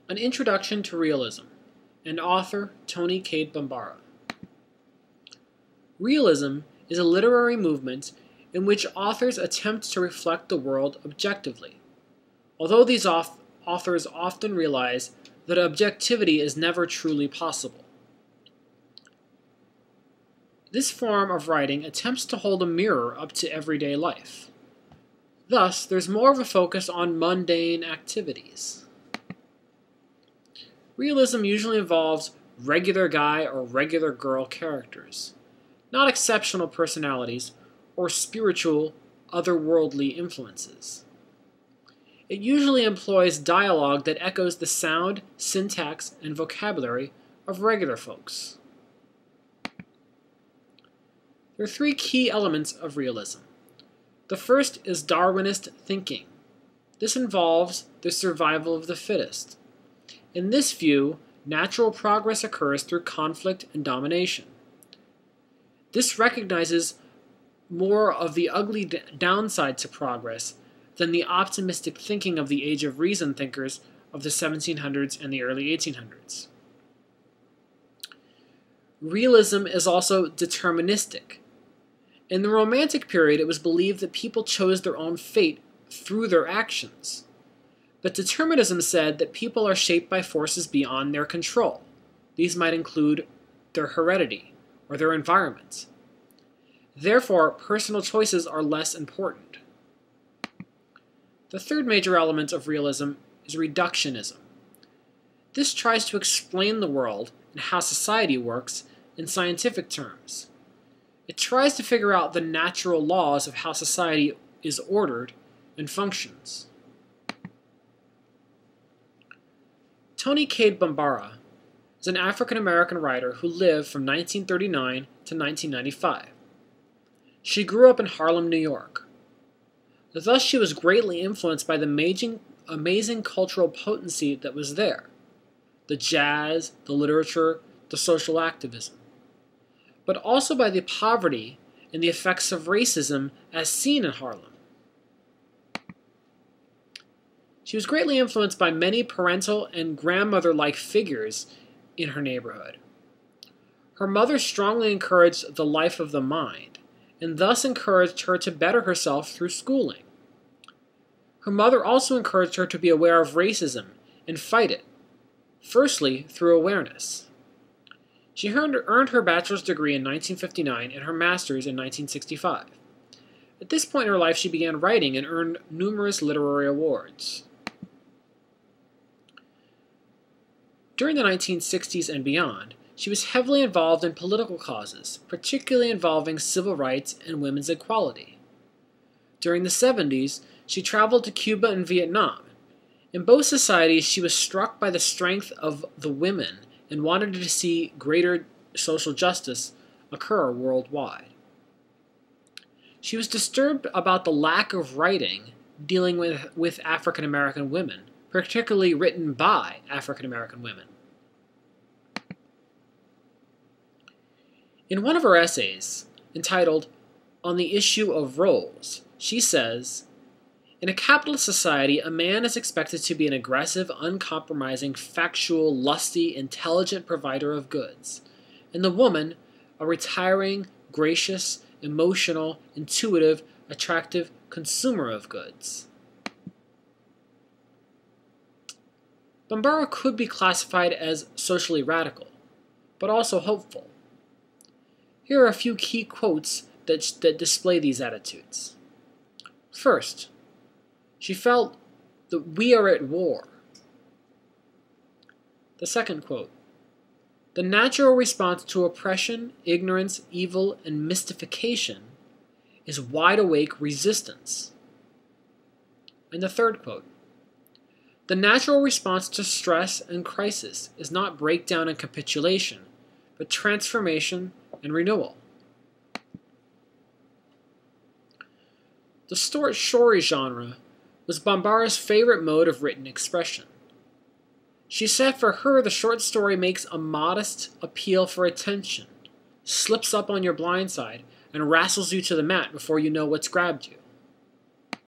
An Introduction to Realism, and author Toni Cade Bambara. Realism is a literary movement in which authors attempt to reflect the world objectively, although these authors often realize that objectivity is never truly possible. This form of writing attempts to hold a mirror up to everyday life. Thus, there's more of a focus on mundane activities. Realism usually involves regular guy or regular girl characters, not exceptional personalities or spiritual, otherworldly influences. It usually employs dialogue that echoes the sound, syntax, and vocabulary of regular folks. There are three key elements of realism. The first is Darwinist thinking. This involves the survival of the fittest. In this view, natural progress occurs through conflict and domination. This recognizes more of the ugly downside to progress than the optimistic thinking of the Age of Reason thinkers of the 1700s and the early 1800s. Realism is also deterministic. In the Romantic period, it was believed that people chose their own fate through their actions. But determinism said that people are shaped by forces beyond their control. These might include their heredity or their environment. Therefore, personal choices are less important. The third major element of realism is reductionism. This tries to explain the world and how society works in scientific terms. It tries to figure out the natural laws of how society is ordered and functions. Toni Cade Bambara is an African-American writer who lived from 1939 to 1995. She grew up in Harlem, New York. Thus, she was greatly influenced by the amazing cultural potency that was there: the jazz, the literature, the social activism, but also by the poverty and the effects of racism as seen in Harlem. She was greatly influenced by many parental and grandmother-like figures in her neighborhood. Her mother strongly encouraged the life of the mind, and thus encouraged her to better herself through schooling. Her mother also encouraged her to be aware of racism and fight it, firstly through awareness. She earned her bachelor's degree in 1959 and her master's in 1965. At this point in her life, she began writing and earned numerous literary awards. During the 1960s and beyond, she was heavily involved in political causes, particularly involving civil rights and women's equality. During the 70s, she traveled to Cuba and Vietnam. In both societies, she was struck by the strength of the women and wanted to see greater social justice occur worldwide. She was disturbed about the lack of writing dealing with African American women, particularly written by African American women. In one of her essays, entitled On the Issue of Roles, she says, "In a capitalist society, a man is expected to be an aggressive, uncompromising, factual, lusty, intelligent provider of goods, and the woman, a retiring, gracious, emotional, intuitive, attractive consumer of goods." Bambara could be classified as socially radical, but also hopeful. Here are a few key quotes that display these attitudes. First, she felt that we are at war. The second quote, "The natural response to oppression, ignorance, evil, and mystification is wide-awake resistance." And the third quote, "The natural response to stress and crisis is not breakdown and capitulation, but transformation and renewal." The short story genre was Bambara's favorite mode of written expression. She said for her the short story makes a modest appeal for attention, slips up on your blind side, and wrestles you to the mat before you know what's grabbed you.